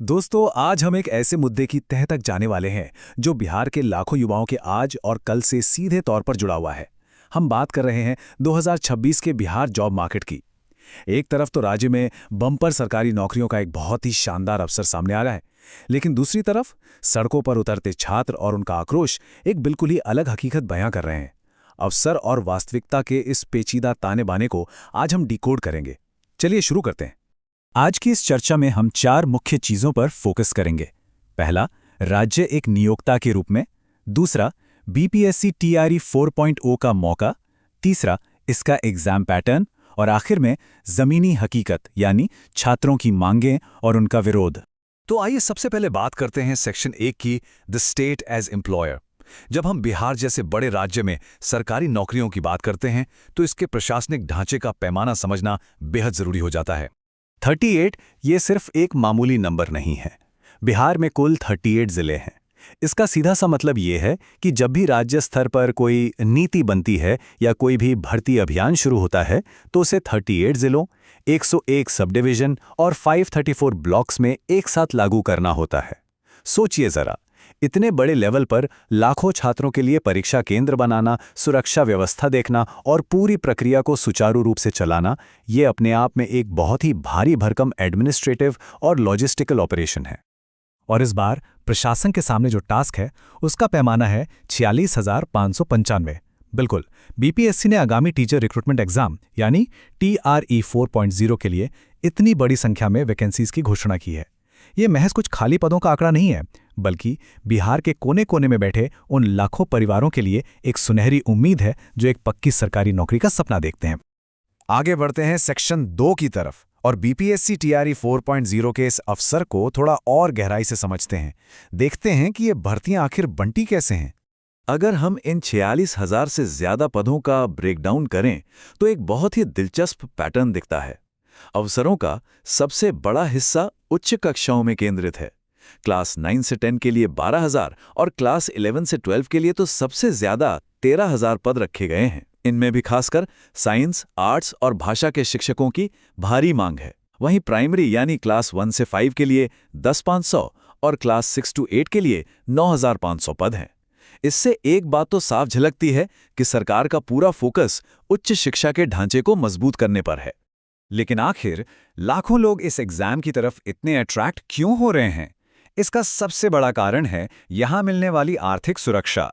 दोस्तों, आज हम एक ऐसे मुद्दे की तह तक जाने वाले हैं जो बिहार के लाखों युवाओं के आज और कल से सीधे तौर पर जुड़ा हुआ है। हम बात कर रहे हैं 2026 के बिहार जॉब मार्केट की। एक तरफ तो राज्य में बम्पर सरकारी नौकरियों का एक बहुत ही शानदार अवसर सामने आ रहा है, लेकिन दूसरी तरफ सड़कों पर उतरते छात्र और उनका आक्रोश एक बिल्कुल ही अलग हकीकत बयां कर रहे हैं। अवसर और वास्तविकता के इस पेचीदा ताने बाने को आज हम डिकोड करेंगे। चलिए शुरू करते हैं। आज की इस चर्चा में हम चार मुख्य चीजों पर फोकस करेंगे। पहला, राज्य एक नियोक्ता के रूप में। दूसरा, बीपीएससी टीआरई 4.0 का मौका। तीसरा, इसका एग्जाम पैटर्न। और आखिर में जमीनी हकीकत यानी छात्रों की मांगें और उनका विरोध। तो आइए सबसे पहले बात करते हैं सेक्शन 1 की, द स्टेट एज एम्प्लॉयर। जब हम बिहार जैसे बड़े राज्य में सरकारी नौकरियों की बात करते हैं तो इसके प्रशासनिक ढांचे का पैमाना समझना बेहद जरूरी हो जाता है। 38 ये सिर्फ एक मामूली नंबर नहीं है। बिहार में कुल 38 जिले हैं। इसका सीधा सा मतलब ये है कि जब भी राज्य स्तर पर कोई नीति बनती है या कोई भी भर्ती अभियान शुरू होता है तो उसे 38 जिलों, 101 सब डिवीजन और 534 ब्लॉक्स में एक साथ लागू करना होता है। सोचिए जरा, इतने बड़े लेवल पर लाखों छात्रों के लिए परीक्षा केंद्र बनाना, सुरक्षा व्यवस्था देखना और पूरी प्रक्रिया को सुचारू रूप से चलाना, ये अपने आप में एक बहुत ही भारी भरकम एडमिनिस्ट्रेटिव और लॉजिस्टिकल ऑपरेशन है। और इस बार प्रशासन के सामने जो टास्क है उसका पैमाना है 46,595। बिल्कुल, बीपीएससी ने आगामी टीचर रिक्रूटमेंट एग्जाम यानी टीआरई 4.0 के लिए इतनी बड़ी संख्या में वैकेंसीज की घोषणा की है। ये महज कुछ खाली पदों का आंकड़ा नहीं है, बल्कि बिहार के कोने कोने में बैठे उन लाखों परिवारों के लिए एक सुनहरी उम्मीद है जो एक पक्की सरकारी नौकरी का सपना देखते हैं। आगे बढ़ते हैं सेक्शन 2 की तरफ और बीपीएससी टीआरई 4.0 के इस अवसर को थोड़ा और गहराई से समझते हैं। देखते हैं कि ये भर्तियां आखिर बंटी कैसे हैं। अगर हम इन 46,000 से ज्यादा पदों का ब्रेकडाउन करें तो एक बहुत ही दिलचस्प पैटर्न दिखता है। अवसरों का सबसे बड़ा हिस्सा उच्च कक्षाओं में केंद्रित है। क्लास 9 से 10 के लिए 12,000 और क्लास 11 से 12 के लिए तो सबसे ज्यादा 13,000 पद रखे गए हैं। इनमें भी खासकर साइंस, आर्ट्स और भाषा के शिक्षकों की भारी मांग है। वहीं प्राइमरी यानी क्लास 1 से 5 के लिए 10,500 और क्लास 6 to 8 के लिए 9,500 पद हैं। इससे एक बात तो साफ झलकती है कि सरकार का पूरा फोकस उच्च शिक्षा के ढांचे को मजबूत करने पर है। लेकिन आखिर लाखों लोग इस एग्जाम की तरफ इतने अट्रैक्ट क्यों हो रहे हैं? इसका सबसे बड़ा कारण है यहां मिलने वाली आर्थिक सुरक्षा।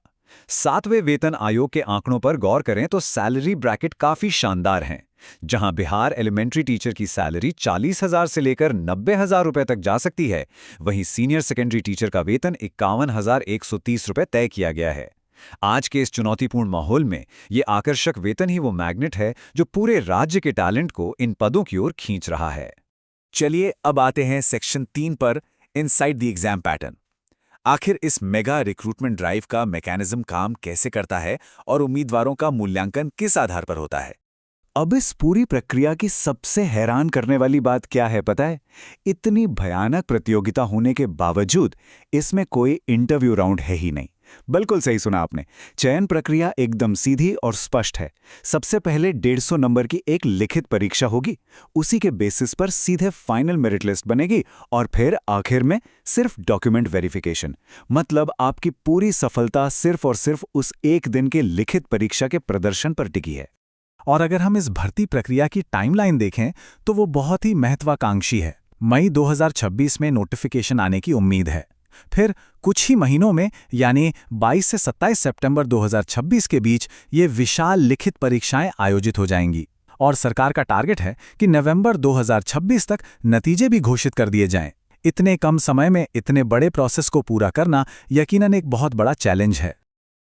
7वें वेतन आयोग के आंकड़ों पर गौर करें तो सैलरी ब्रैकेट काफी शानदार हैं। जहां बिहार एलिमेंट्री टीचर की सैलरी 40,000 से लेकर 90,000 रुपए तक जा सकती है, वहीं सीनियर सेकेंडरी टीचर का वेतन 51,130 रुपए तय किया गया है। आज के इस चुनौतीपूर्ण माहौल में ये आकर्षक वेतन ही वो मैग्नेट है जो पूरे राज्य के टैलेंट को इन पदों की ओर खींच रहा है। चलिए अब आते हैं सेक्शन 3 पर, इनसाइड द एग्जाम पैटर्न। आखिर इस मेगा रिक्रूटमेंट ड्राइव का मैकेनिज्म काम कैसे करता है और उम्मीदवारों का मूल्यांकन किस आधार पर होता है? अब इस पूरी प्रक्रिया की सबसे हैरान करने वाली बात क्या है पता है? इतनी भयानक प्रतियोगिता होने के बावजूद इसमें कोई इंटरव्यू राउंड है ही नहीं। बिल्कुल सही सुना आपने। चयन प्रक्रिया एकदम सीधी और स्पष्ट है। सबसे पहले 150 नंबर की एक लिखित परीक्षा होगी, उसी के बेसिस पर सीधे फाइनल मेरिट लिस्ट बनेगी और फिर आखिर में सिर्फ डॉक्यूमेंट वेरिफिकेशन। मतलब आपकी पूरी सफलता सिर्फ और सिर्फ उस एक दिन के लिखित परीक्षा के प्रदर्शन पर टिकी है। और अगर हम इस भर्ती प्रक्रिया की टाइमलाइन देखें तो वो बहुत ही महत्वाकांक्षी है। मई 2026 में नोटिफिकेशन आने की उम्मीद है। फिर कुछ ही महीनों में यानी 22 से 27 सितंबर 2026 के बीच ये विशाल लिखित परीक्षाएं आयोजित हो जाएंगी और सरकार का टारगेट है कि नवंबर 2026 तक नतीजे भी घोषित कर दिए जाएं। इतने कम समय में इतने बड़े प्रोसेस को पूरा करना यकीनन एक बहुत बड़ा चैलेंज है।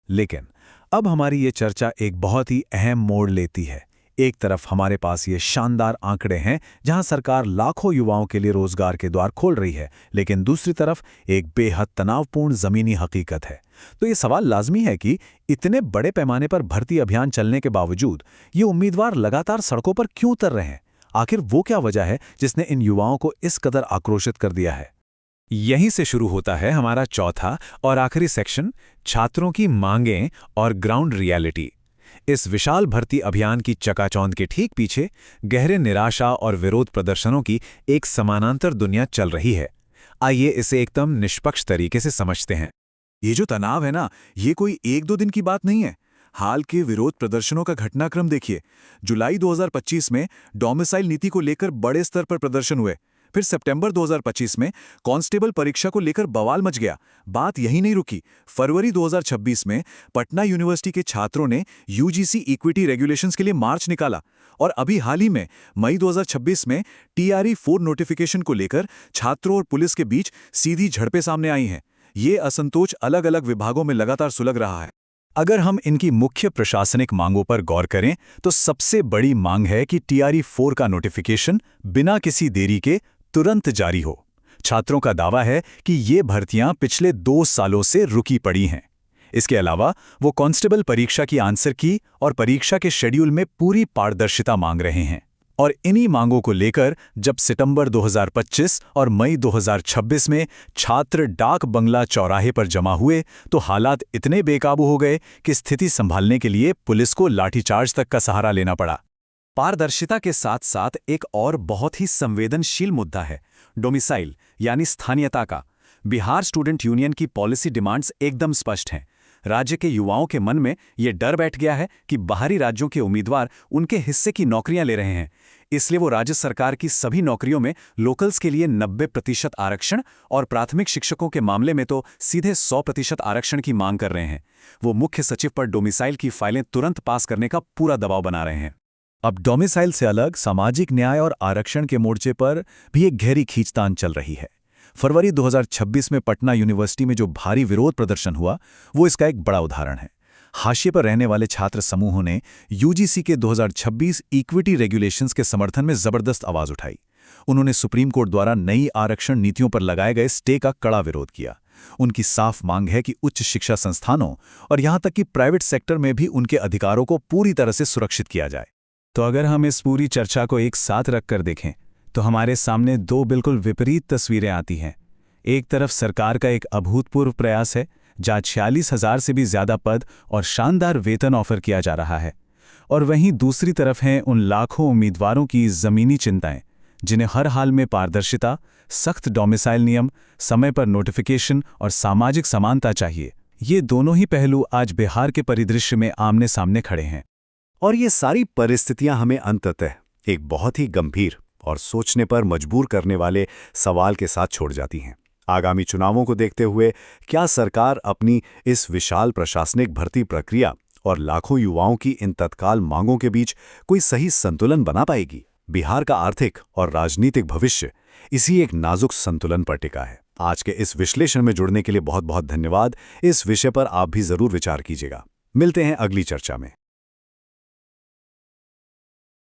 लेकिन अब हमारी ये चर्चा एक बहुत ही अहम मोड़ लेती है। एक तरफ हमारे पास ये शानदार आंकड़े हैं जहां सरकार लाखों युवाओं के लिए रोजगार के द्वार खोल रही है, लेकिन दूसरी तरफ एक बेहद तनावपूर्ण जमीनी हकीकत है। तो ये सवाल लाजमी है कि इतने बड़े पैमाने पर भर्ती अभियान चलने के बावजूद ये उम्मीदवार लगातार सड़कों पर क्यों उतर रहे हैं? आखिर वो क्या वजह है जिसने इन युवाओं को इस कदर आक्रोशित कर दिया है? यहीं से शुरू होता है हमारा चौथा और आखिरी सेक्शन, छात्रों की मांगें और ग्राउंड रियलिटी। इस विशाल भर्ती अभियान की चकाचौंध के ठीक पीछे गहरे निराशा और विरोध प्रदर्शनों की एक समानांतर दुनिया चल रही है। आइए इसे एकदम निष्पक्ष तरीके से समझते हैं। ये जो तनाव है ना, ये कोई एक दो दिन की बात नहीं है। हाल के विरोध प्रदर्शनों का घटनाक्रम देखिए। जुलाई 2025 में डोमिसाइल नीति को लेकर बड़े स्तर पर प्रदर्शन हुए। फिर सितंबर 2025 में कांस्टेबल परीक्षा को लेकर बवाल मच गया। बात यही नहीं रुकी। फरवरी 2026 में पटना यूनिवर्सिटी के छात्रों ने यूजीसी इक्विटी रेगुलेशंस के लिए मार्च निकाला। और अभी हाल ही में मई 2026 में टीआरई 4 नोटिफिकेशन को लेकर छात्रों और पुलिस के बीच सीधी झड़पें सामने आई हैं। ये असंतोष अलग अलग विभागों में लगातार सुलग रहा है। अगर हम इनकी मुख्य प्रशासनिक मांगों पर गौर करें तो सबसे बड़ी मांग है कि टीआरई 4 का नोटिफिकेशन बिना किसी देरी के तुरंत जारी हो। छात्रों का दावा है कि ये भर्तियां पिछले 2 सालों से रुकी पड़ी हैं। इसके अलावा वो कांस्टेबल परीक्षा की आंसर की और परीक्षा के शेड्यूल में पूरी पारदर्शिता मांग रहे हैं। और इन्हीं मांगों को लेकर जब सितंबर 2025 और मई 2026 में छात्र डाक बंगला चौराहे पर जमा हुए तो हालात इतने बेकाबू हो गए कि स्थिति संभालने के लिए पुलिस को लाठीचार्ज तक का सहारा लेना पड़ा। पारदर्शिता के साथ साथ एक और बहुत ही संवेदनशील मुद्दा है डोमिसाइल यानी स्थानीयता का। बिहार स्टूडेंट यूनियन की पॉलिसी डिमांड्स एकदम स्पष्ट हैं। राज्य के युवाओं के मन में यह डर बैठ गया है कि बाहरी राज्यों के उम्मीदवार उनके हिस्से की नौकरियां ले रहे हैं। इसलिए वो राज्य सरकार की सभी नौकरियों में लोकल्स के लिए 90% आरक्षण और प्राथमिक शिक्षकों के मामले में तो सीधे 100% आरक्षण की मांग कर रहे हैं। वो मुख्य सचिव पर डोमिसाइल की फाइलें तुरंत पास करने का पूरा दबाव बना रहे हैं। अब डोमिसाइल से अलग सामाजिक न्याय और आरक्षण के मोर्चे पर भी एक गहरी खींचतान चल रही है। फरवरी 2026 में पटना यूनिवर्सिटी में जो भारी विरोध प्रदर्शन हुआ वो इसका एक बड़ा उदाहरण है। हाशिए पर रहने वाले छात्र समूहों ने यूजीसी के 2026 इक्विटी रेगुलेशंस के समर्थन में जबरदस्त आवाज उठाई। उन्होंने सुप्रीम कोर्ट द्वारा नई आरक्षण नीतियों पर लगाए गए स्टे का कड़ा विरोध किया। उनकी साफ मांग है कि उच्च शिक्षा संस्थानों और यहां तक कि प्राइवेट सेक्टर में भी उनके अधिकारों को पूरी तरह से सुरक्षित किया जाए। तो अगर हम इस पूरी चर्चा को एक साथ रखकर देखें तो हमारे सामने 2 बिल्कुल विपरीत तस्वीरें आती हैं। एक तरफ सरकार का एक अभूतपूर्व प्रयास है जहां 46,000 से भी ज्यादा पद और शानदार वेतन ऑफर किया जा रहा है, और वहीं दूसरी तरफ हैं उन लाखों उम्मीदवारों की ज़मीनी चिंताएं जिन्हें हर हाल में पारदर्शिता, सख्त डोमिसाइल नियम, समय पर नोटिफिकेशन और सामाजिक समानता चाहिए। ये दोनों ही पहलू आज बिहार के परिदृश्य में आमने सामने खड़े हैं। और ये सारी परिस्थितियां हमें अंततः एक बहुत ही गंभीर और सोचने पर मजबूर करने वाले सवाल के साथ छोड़ जाती हैं। आगामी चुनावों को देखते हुए क्या सरकार अपनी इस विशाल प्रशासनिक भर्ती प्रक्रिया और लाखों युवाओं की इन तत्काल मांगों के बीच कोई सही संतुलन बना पाएगी? बिहार का आर्थिक और राजनीतिक भविष्य इसी एक नाजुक संतुलन पर टिका है। आज के इस विश्लेषण में जुड़ने के लिए बहुत बहुत धन्यवाद। इस विषय पर आप भी जरूर विचार कीजिएगा। मिलते हैं अगली चर्चा में।